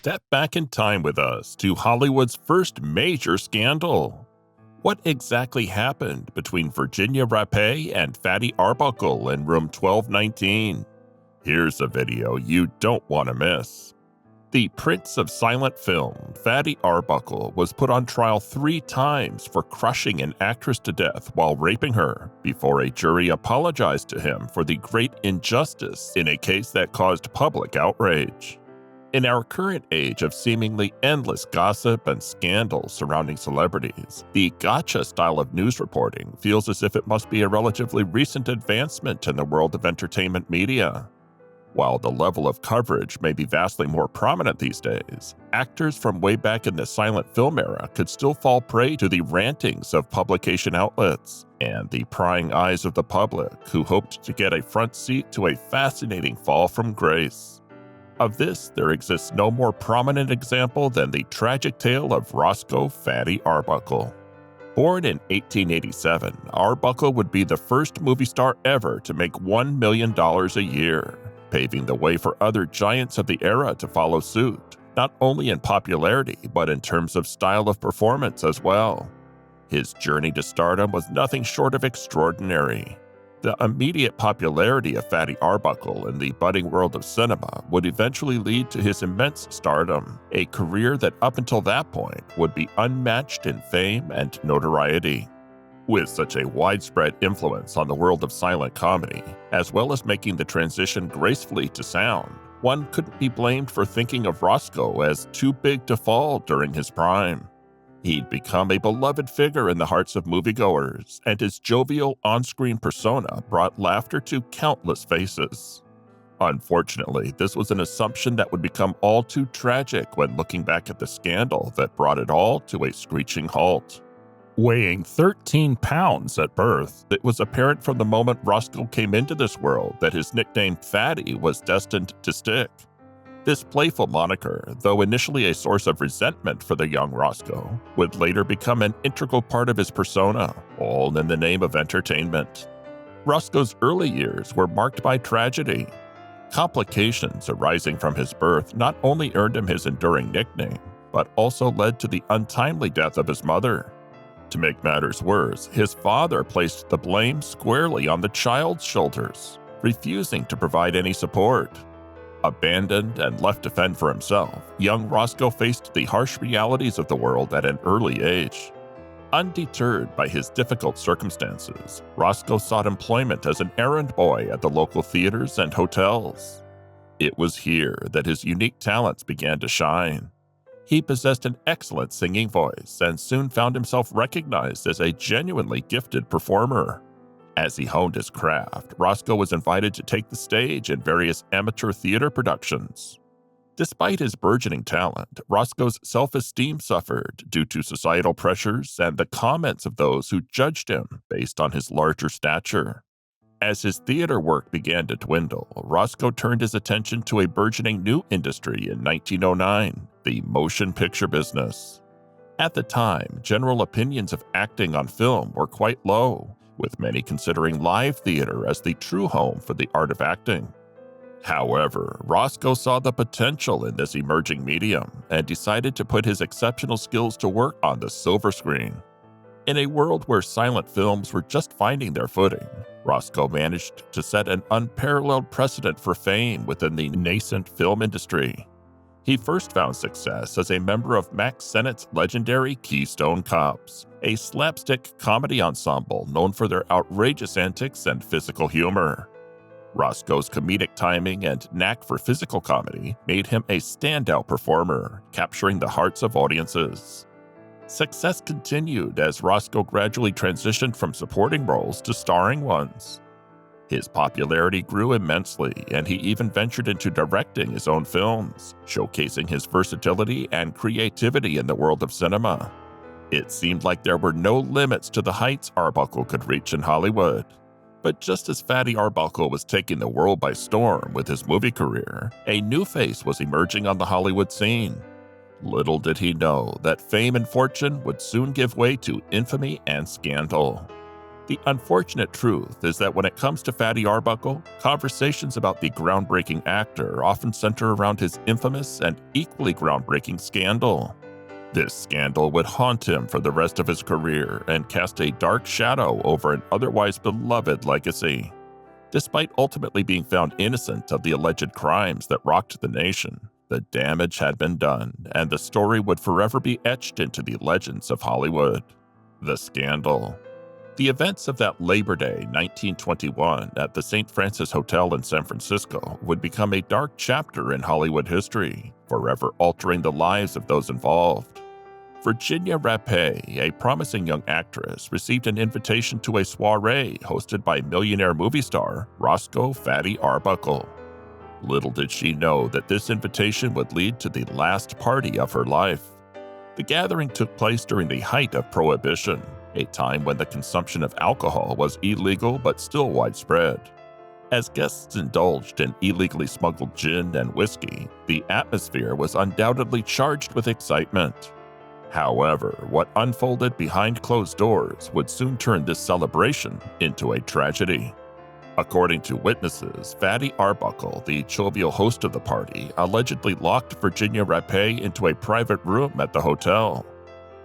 step back in time with us to Hollywood's first major scandal. What exactly happened between Virginia Rapé and Fatty Arbuckle in room 1219? Here's a video you don't want to miss. The Prince of Silent Film, Fatty Arbuckle, was put on trial 3 times for crushing an actress to death while raping her, before a jury apologized to him for the great injustice in a case that caused public outrage. In our current age of seemingly endless gossip and scandals surrounding celebrities, the gotcha style of news reporting feels as if it must be a relatively recent advancement in the world of entertainment media. While the level of coverage may be vastly more prominent these days, actors from way back in the silent film era could still fall prey to the rantings of publication outlets and the prying eyes of the public who hoped to get a front seat to a fascinating fall from grace. Of this, there exists no more prominent example than the tragic tale of Roscoe Fatty Arbuckle. Born in 1887, Arbuckle would be the first movie star ever to make $1 million a year, paving the way for other giants of the era to follow suit, not only in popularity but in terms of style of performance as well. His journey to stardom was nothing short of extraordinary. The immediate popularity of Fatty Arbuckle in the budding world of cinema would eventually lead to his immense stardom, a career that up until that point would be unmatched in fame and notoriety. With such a widespread influence on the world of silent comedy, as well as making the transition gracefully to sound, one couldn't be blamed for thinking of Roscoe as too big to fall during his prime. He'd become a beloved figure in the hearts of moviegoers, and his jovial on-screen persona brought laughter to countless faces. Unfortunately, this was an assumption that would become all too tragic when looking back at the scandal that brought it all to a screeching halt. Weighing 13 pounds at birth, it was apparent from the moment Roscoe came into this world that his nickname Fatty was destined to stick. This playful moniker, though initially a source of resentment for the young Roscoe, would later become an integral part of his persona, all in the name of entertainment. Roscoe's early years were marked by tragedy. Complications arising from his birth not only earned him his enduring nickname, but also led to the untimely death of his mother. To make matters worse, his father placed the blame squarely on the child's shoulders, refusing to provide any support. Abandoned and left to fend for himself, young Roscoe faced the harsh realities of the world at an early age. Undeterred by his difficult circumstances, Roscoe sought employment as an errand boy at the local theaters and hotels. It was here that his unique talents began to shine. He possessed an excellent singing voice and soon found himself recognized as a genuinely gifted performer. As he honed his craft, Roscoe was invited to take the stage in various amateur theater productions. Despite his burgeoning talent, Roscoe's self-esteem suffered due to societal pressures and the comments of those who judged him based on his larger stature. As his theater work began to dwindle, Roscoe turned his attention to a burgeoning new industry in 1909, the motion picture business. At the time, general opinions of acting on film were quite low, with many considering live theater as the true home for the art of acting. However, Roscoe saw the potential in this emerging medium and decided to put his exceptional skills to work on the silver screen. In a world where silent films were just finding their footing, Roscoe managed to set an unparalleled precedent for fame within the nascent film industry. He first found success as a member of Mack Sennett's legendary Keystone Cops, a slapstick comedy ensemble known for their outrageous antics and physical humor. Roscoe's comedic timing and knack for physical comedy made him a standout performer, capturing the hearts of audiences. Success continued as Roscoe gradually transitioned from supporting roles to starring ones. His popularity grew immensely, and he even ventured into directing his own films, showcasing his versatility and creativity in the world of cinema. It seemed like there were no limits to the heights Arbuckle could reach in Hollywood. But just as Fatty Arbuckle was taking the world by storm with his movie career, a new face was emerging on the Hollywood scene. Little did he know that fame and fortune would soon give way to infamy and scandal. The unfortunate truth is that when it comes to Fatty Arbuckle, conversations about the groundbreaking actor often center around his infamous and equally groundbreaking scandal. This scandal would haunt him for the rest of his career and cast a dark shadow over an otherwise beloved legacy. Despite ultimately being found innocent of the alleged crimes that rocked the nation, the damage had been done, and the story would forever be etched into the legends of Hollywood. The Scandal. The events of that Labor Day 1921 at the St. Francis Hotel in San Francisco would become a dark chapter in Hollywood history, forever altering the lives of those involved. Virginia Rapé, a promising young actress, received an invitation to a soiree hosted by millionaire movie star Roscoe "Fatty" Arbuckle. Little did she know that this invitation would lead to the last party of her life. The gathering took place during the height of Prohibition, a time when the consumption of alcohol was illegal but still widespread. As guests indulged in illegally smuggled gin and whiskey, the atmosphere was undoubtedly charged with excitement. However, what unfolded behind closed doors would soon turn this celebration into a tragedy. According to witnesses, Fatty Arbuckle, the jovial host of the party, allegedly locked Virginia Rapé into a private room at the hotel.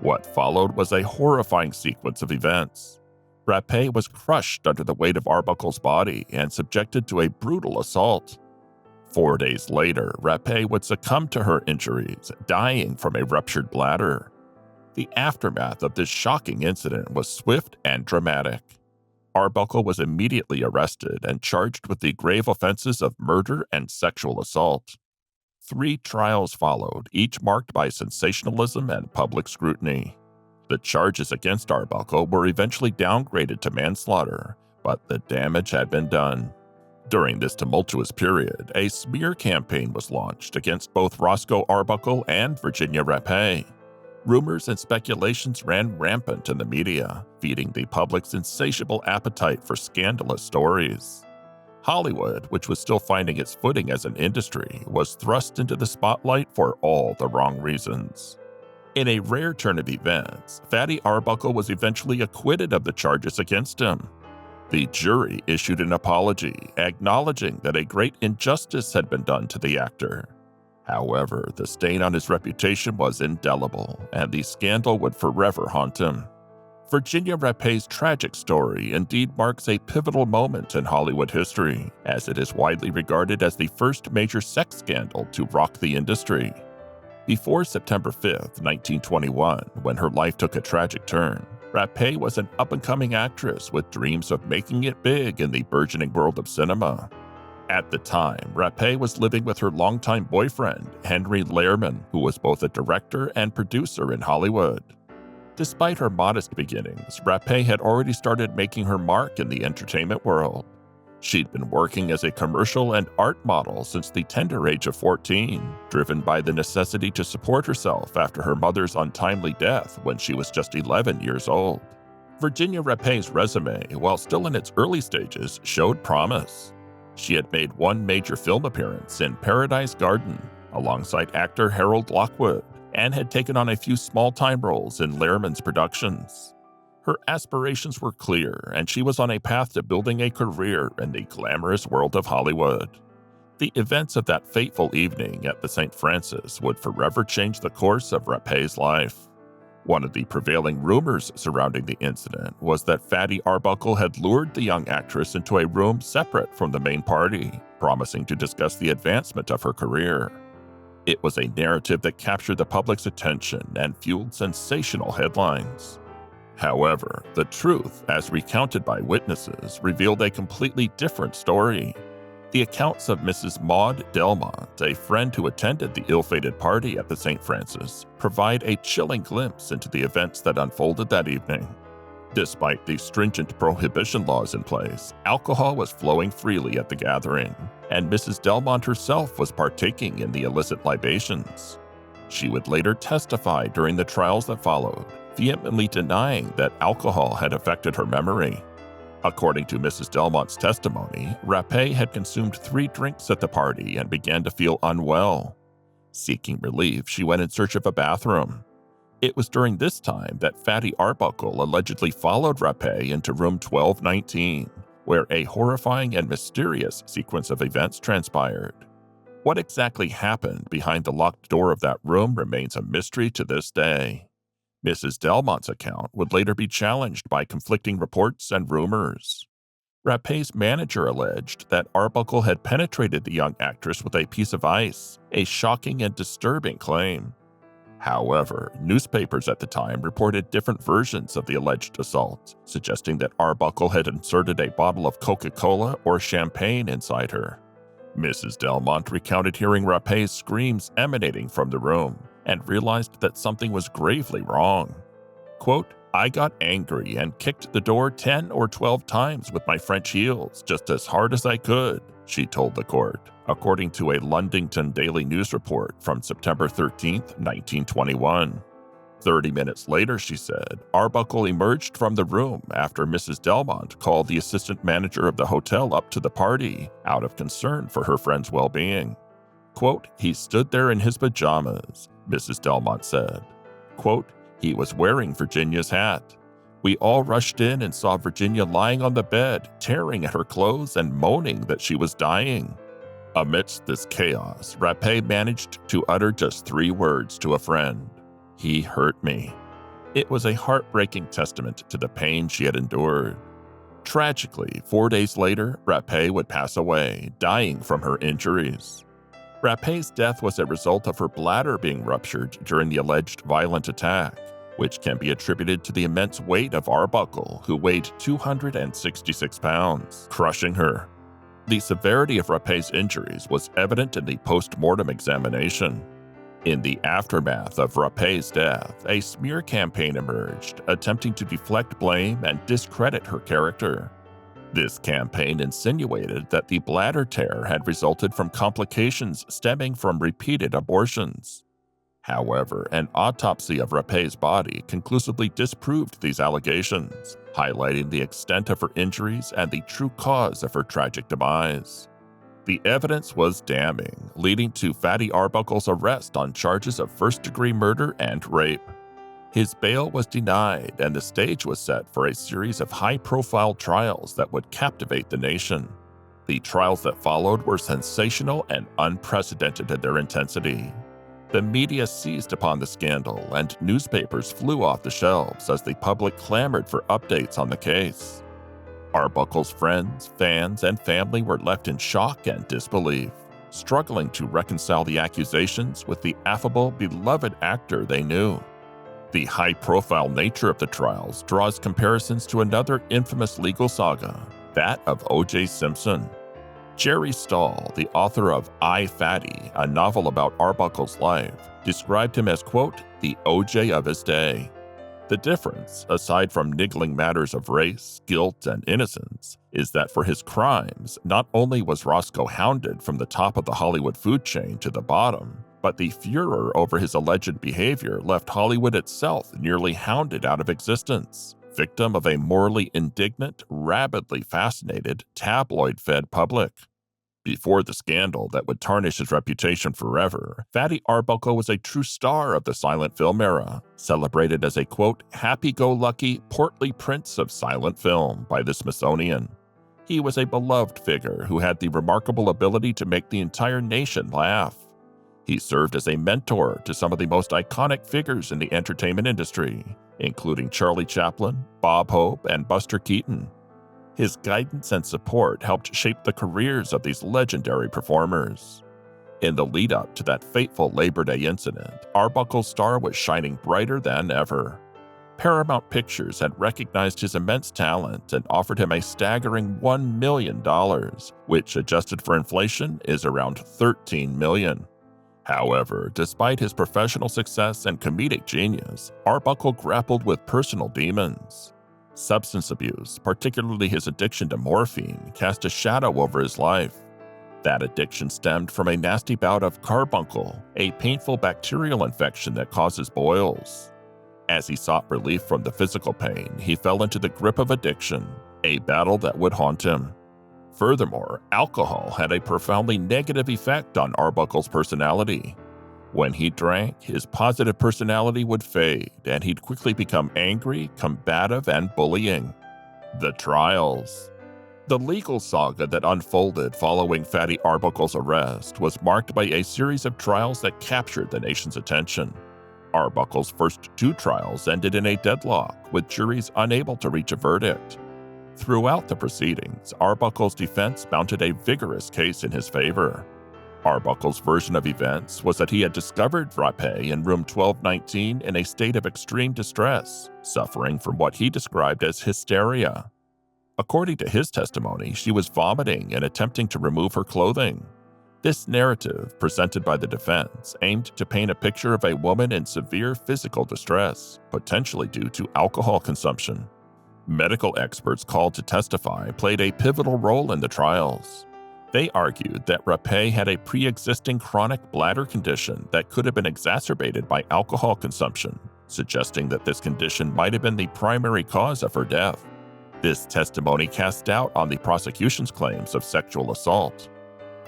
What followed was a horrifying sequence of events. Rapé was crushed under the weight of Arbuckle's body and subjected to a brutal assault. 4 days later, Rapé would succumb to her injuries, dying from a ruptured bladder. The aftermath of this shocking incident was swift and dramatic. Arbuckle was immediately arrested and charged with the grave offenses of murder and sexual assault. 3 trials followed, each marked by sensationalism and public scrutiny. The charges against Arbuckle were eventually downgraded to manslaughter, but the damage had been done. During this tumultuous period, a smear campaign was launched against both Roscoe Arbuckle and Virginia Rapé. Rumors and speculations ran rampant in the media, feeding the public's insatiable appetite for scandalous stories. Hollywood, which was still finding its footing as an industry, was thrust into the spotlight for all the wrong reasons. In a rare turn of events, Fatty Arbuckle was eventually acquitted of the charges against him. The jury issued an apology, acknowledging that a great injustice had been done to the actor. However, the stain on his reputation was indelible, and the scandal would forever haunt him. Virginia Rapé's tragic story indeed marks a pivotal moment in Hollywood history, as it is widely regarded as the first major sex scandal to rock the industry. Before September 5, 1921, when her life took a tragic turn, Rapé was an up-and-coming actress with dreams of making it big in the burgeoning world of cinema. At the time, Rapé was living with her longtime boyfriend, Henry Lehrman, who was both a director and producer in Hollywood. Despite her modest beginnings, Rapé had already started making her mark in the entertainment world. She'd been working as a commercial and art model since the tender age of 14, driven by the necessity to support herself after her mother's untimely death when she was just 11 years old. Virginia Rapé's resume, while still in its early stages, showed promise. She had made one major film appearance in Paradise Garden, alongside actor Harold Lockwood, and had taken on a few small-time roles in Lehrman's productions. Her aspirations were clear, and she was on a path to building a career in the glamorous world of Hollywood. The events of that fateful evening at the St. Francis would forever change the course of Rapé's life. One of the prevailing rumors surrounding the incident was that Fatty Arbuckle had lured the young actress into a room separate from the main party, promising to discuss the advancement of her career. It was a narrative that captured the public's attention and fueled sensational headlines. However, the truth, as recounted by witnesses, revealed a completely different story. The accounts of Mrs. Maud Delmont, a friend who attended the ill-fated party at the St. Francis, provide a chilling glimpse into the events that unfolded that evening. Despite the stringent prohibition laws in place, alcohol was flowing freely at the gathering, and Mrs. Delmont herself was partaking in the illicit libations. She would later testify during the trials that followed, vehemently denying that alcohol had affected her memory. According to Mrs. Delmont's testimony, Rapé had consumed 3 drinks at the party and began to feel unwell. Seeking relief, she went in search of a bathroom. It was during this time that Fatty Arbuckle allegedly followed Rapé into room 1219, where a horrifying and mysterious sequence of events transpired. What exactly happened behind the locked door of that room remains a mystery to this day. Mrs. Delmont's account would later be challenged by conflicting reports and rumors. Rapé's manager alleged that Arbuckle had penetrated the young actress with a piece of ice, a shocking and disturbing claim. However, newspapers at the time reported different versions of the alleged assault, suggesting that Arbuckle had inserted a bottle of Coca-Cola or champagne inside her. Mrs. Delmont recounted hearing Rapé's screams emanating from the room and realized that something was gravely wrong. Quote, "I got angry and kicked the door 10 or 12 times with my French heels just as hard as I could," she told the court, according to a Londington Daily News report from September 13, 1921. 30 minutes later, she said, Arbuckle emerged from the room after Mrs. Delmont called the assistant manager of the hotel up to the party out of concern for her friend's well-being. Quote, "He stood there in his pajamas," Mrs. Delmont said. Quote, "He was wearing Virginia's hat. We all rushed in and saw Virginia lying on the bed, tearing at her clothes and moaning that she was dying." Amidst this chaos, Rapé managed to utter just 3 words to a friend: "He hurt me." It was a heartbreaking testament to the pain she had endured. Tragically, 4 days later, Rapé would pass away, dying from her injuries. Rapé's death was a result of her bladder being ruptured during the alleged violent attack, which can be attributed to the immense weight of Arbuckle, who weighed 266 pounds, crushing her. The severity of Rapé's injuries was evident in the post-mortem examination. In the aftermath of Rapé's death, a smear campaign emerged, attempting to deflect blame and discredit her character. This campaign insinuated that the bladder tear had resulted from complications stemming from repeated abortions. However, an autopsy of Rapé's body conclusively disproved these allegations, highlighting the extent of her injuries and the true cause of her tragic demise. The evidence was damning, leading to Fatty Arbuckle's arrest on charges of first-degree murder and rape. His bail was denied, and the stage was set for a series of high-profile trials that would captivate the nation. The trials that followed were sensational and unprecedented in their intensity. The media seized upon the scandal, and newspapers flew off the shelves as the public clamored for updates on the case. Arbuckle's friends, fans, and family were left in shock and disbelief, struggling to reconcile the accusations with the affable, beloved actor they knew. The high-profile nature of the trials draws comparisons to another infamous legal saga, that of O.J. Simpson. Jerry Stahl, the author of I, Fatty, a novel about Arbuckle's life, described him as, quote, "the O.J. of his day." The difference, aside from niggling matters of race, guilt, and innocence, is that for his crimes, not only was Roscoe hounded from the top of the Hollywood food chain to the bottom, but the furor over his alleged behavior left Hollywood itself nearly hounded out of existence, victim of a morally indignant, rabidly fascinated, tabloid-fed public. Before the scandal that would tarnish his reputation forever, Fatty Arbuckle was a true star of the silent film era, celebrated as a, quote, "happy-go-lucky, portly prince of silent film" by the Smithsonian. He was a beloved figure who had the remarkable ability to make the entire nation laugh. He served as a mentor to some of the most iconic figures in the entertainment industry, including Charlie Chaplin, Bob Hope, and Buster Keaton. His guidance and support helped shape the careers of these legendary performers. In the lead-up to that fateful Labor Day incident, Arbuckle's star was shining brighter than ever. Paramount Pictures had recognized his immense talent and offered him a staggering $1 million, which, adjusted for inflation, is around $13 million. However, despite his professional success and comedic genius, Arbuckle grappled with personal demons. Substance abuse, particularly his addiction to morphine, cast a shadow over his life. That addiction stemmed from a nasty bout of carbuncle, a painful bacterial infection that causes boils. As he sought relief from the physical pain, he fell into the grip of addiction, a battle that would haunt him. Furthermore, alcohol had a profoundly negative effect on Arbuckle's personality. When he drank, his positive personality would fade, and he'd quickly become angry, combative, and bullying. The trials. The legal saga that unfolded following Fatty Arbuckle's arrest was marked by a series of trials that captured the nation's attention. Arbuckle's first 2 trials ended in a deadlock, with juries unable to reach a verdict. Throughout the proceedings, Arbuckle's defense mounted a vigorous case in his favor. Arbuckle's version of events was that he had discovered Rapé in room 1219 in a state of extreme distress, suffering from what he described as hysteria. According to his testimony, she was vomiting and attempting to remove her clothing. This narrative, presented by the defense, aimed to paint a picture of a woman in severe physical distress, potentially due to alcohol consumption. Medical experts called to testify played a pivotal role in the trials. They argued that Rapé had a pre-existing chronic bladder condition that could have been exacerbated by alcohol consumption, suggesting that this condition might have been the primary cause of her death. This testimony cast doubt on the prosecution's claims of sexual assault.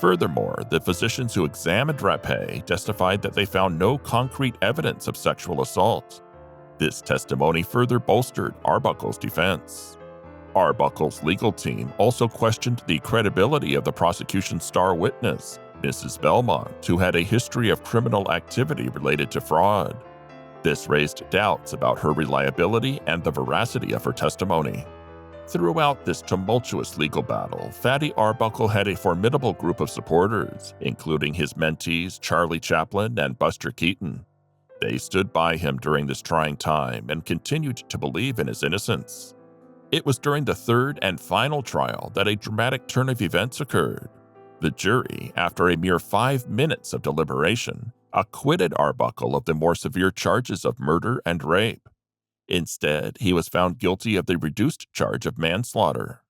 Furthermore, the physicians who examined Rapé testified that they found no concrete evidence of sexual assault. This testimony further bolstered Arbuckle's defense. Arbuckle's legal team also questioned the credibility of the prosecution's star witness, Mrs. Belmont, who had a history of criminal activity related to fraud. This raised doubts about her reliability and the veracity of her testimony. Throughout this tumultuous legal battle, Fatty Arbuckle had a formidable group of supporters, including his mentees Charlie Chaplin and Buster Keaton. They stood by him during this trying time and continued to believe in his innocence. It was during the third and final trial that a dramatic turn of events occurred. The jury, after a mere 5 minutes of deliberation, acquitted Arbuckle of the more severe charges of murder and rape. Instead, he was found guilty of the reduced charge of manslaughter.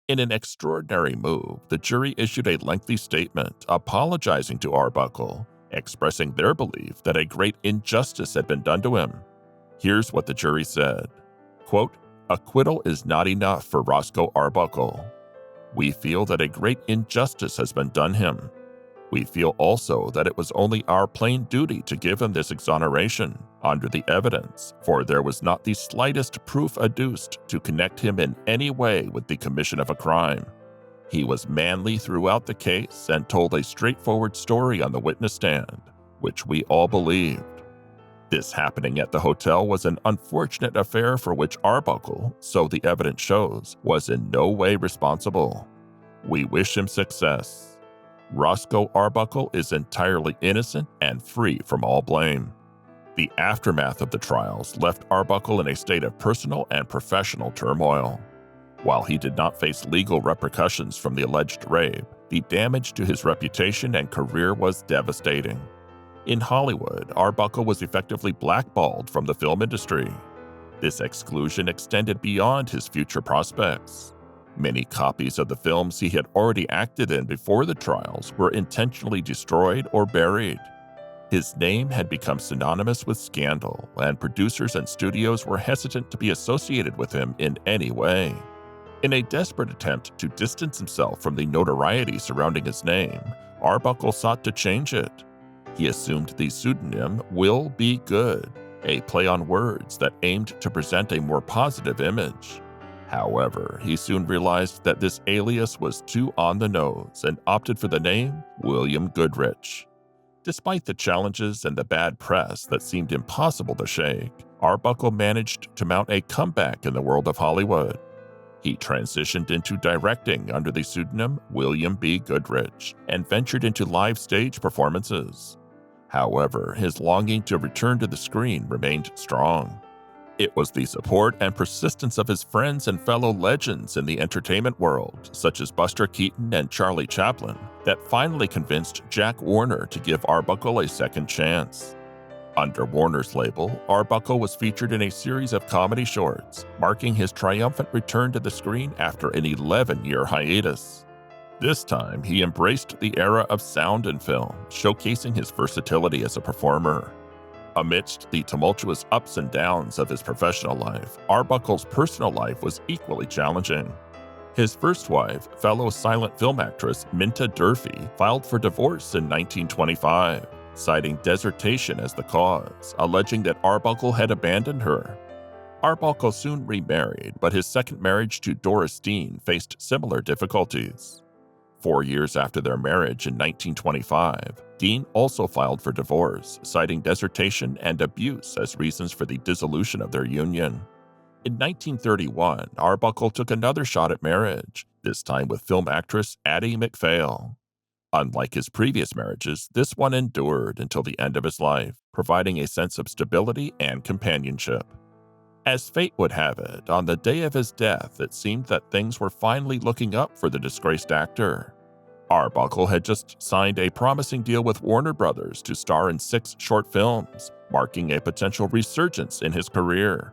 In an extraordinary move, the jury issued a lengthy statement apologizing to Arbuckle, expressing their belief that a great injustice had been done to him. Here's what the jury said, quote, "Acquittal is not enough for Roscoe Arbuckle. We feel that a great injustice has been done him. We feel also that it was only our plain duty to give him this exoneration under the evidence, for there was not the slightest proof adduced to connect him in any way with the commission of a crime. He was manly throughout the case and told a straightforward story on the witness stand, which we all believed. This happening at the hotel was an unfortunate affair for which Arbuckle, so the evidence shows, was in no way responsible. We wish him success. Roscoe Arbuckle is entirely innocent and free from all blame." The aftermath of the trials left Arbuckle in a state of personal and professional turmoil. While he did not face legal repercussions from the alleged rape, the damage to his reputation and career was devastating. In Hollywood, Arbuckle was effectively blackballed from the film industry. This exclusion extended beyond his future prospects. Many copies of the films he had already acted in before the trials were intentionally destroyed or buried. His name had become synonymous with scandal, and producers and studios were hesitant to be associated with him in any way. In a desperate attempt to distance himself from the notoriety surrounding his name, Arbuckle sought to change it. He assumed the pseudonym Will Be Good, a play on words that aimed to present a more positive image. However, he soon realized that this alias was too on the nose and opted for the name William Goodrich. Despite the challenges and the bad press that seemed impossible to shake, Arbuckle managed to mount a comeback in the world of Hollywood. He transitioned into directing under the pseudonym William B. Goodrich and ventured into live stage performances. However, his longing to return to the screen remained strong. It was the support and persistence of his friends and fellow legends in the entertainment world, such as Buster Keaton and Charlie Chaplin, that finally convinced Jack Warner to give Arbuckle a second chance. Under Warner's label, Arbuckle was featured in a series of comedy shorts, marking his triumphant return to the screen after an 11-year hiatus. This time, he embraced the era of sound and film, showcasing his versatility as a performer. Amidst the tumultuous ups and downs of his professional life, Arbuckle's personal life was equally challenging. His first wife, fellow silent film actress Minta Durfee, filed for divorce in 1925. citing desertation as the cause, alleging that Arbuckle had abandoned her. Arbuckle soon remarried, but his second marriage to Doris Dean faced similar difficulties. 4 years after their marriage in 1925, Dean also filed for divorce, citing desertation and abuse as reasons for the dissolution of their union. In 1931, Arbuckle took another shot at marriage, this time with film actress Addie McPhail. Unlike his previous marriages, this one endured until the end of his life, providing a sense of stability and companionship. As fate would have it, on the day of his death, it seemed that things were finally looking up for the disgraced actor. Arbuckle had just signed a promising deal with Warner Brothers to star in 6 short films, marking a potential resurgence in his career.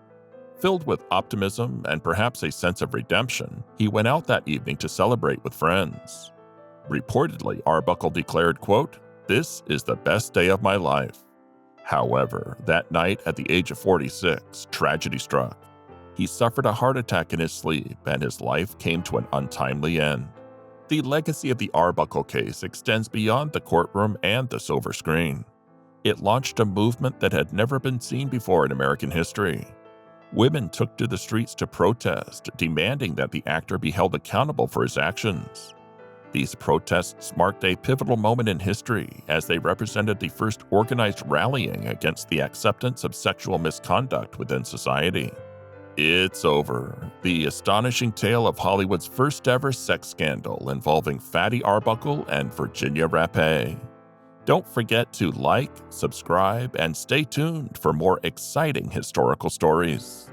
Filled with optimism and perhaps a sense of redemption, he went out that evening to celebrate with friends. Reportedly, Arbuckle declared, quote, "This is the best day of my life." However, that night at the age of 46, tragedy struck. He suffered a heart attack in his sleep and his life came to an untimely end. The legacy of the Arbuckle case extends beyond the courtroom and the silver screen. It launched a movement that had never been seen before in American history. Women took to the streets to protest, demanding that the actor be held accountable for his actions. These protests marked a pivotal moment in history as they represented the first organized rallying against the acceptance of sexual misconduct within society. It's over. The astonishing tale of Hollywood's first ever sex scandal involving Fatty Arbuckle and Virginia Rapé. Don't forget to like, subscribe, and stay tuned for more exciting historical stories.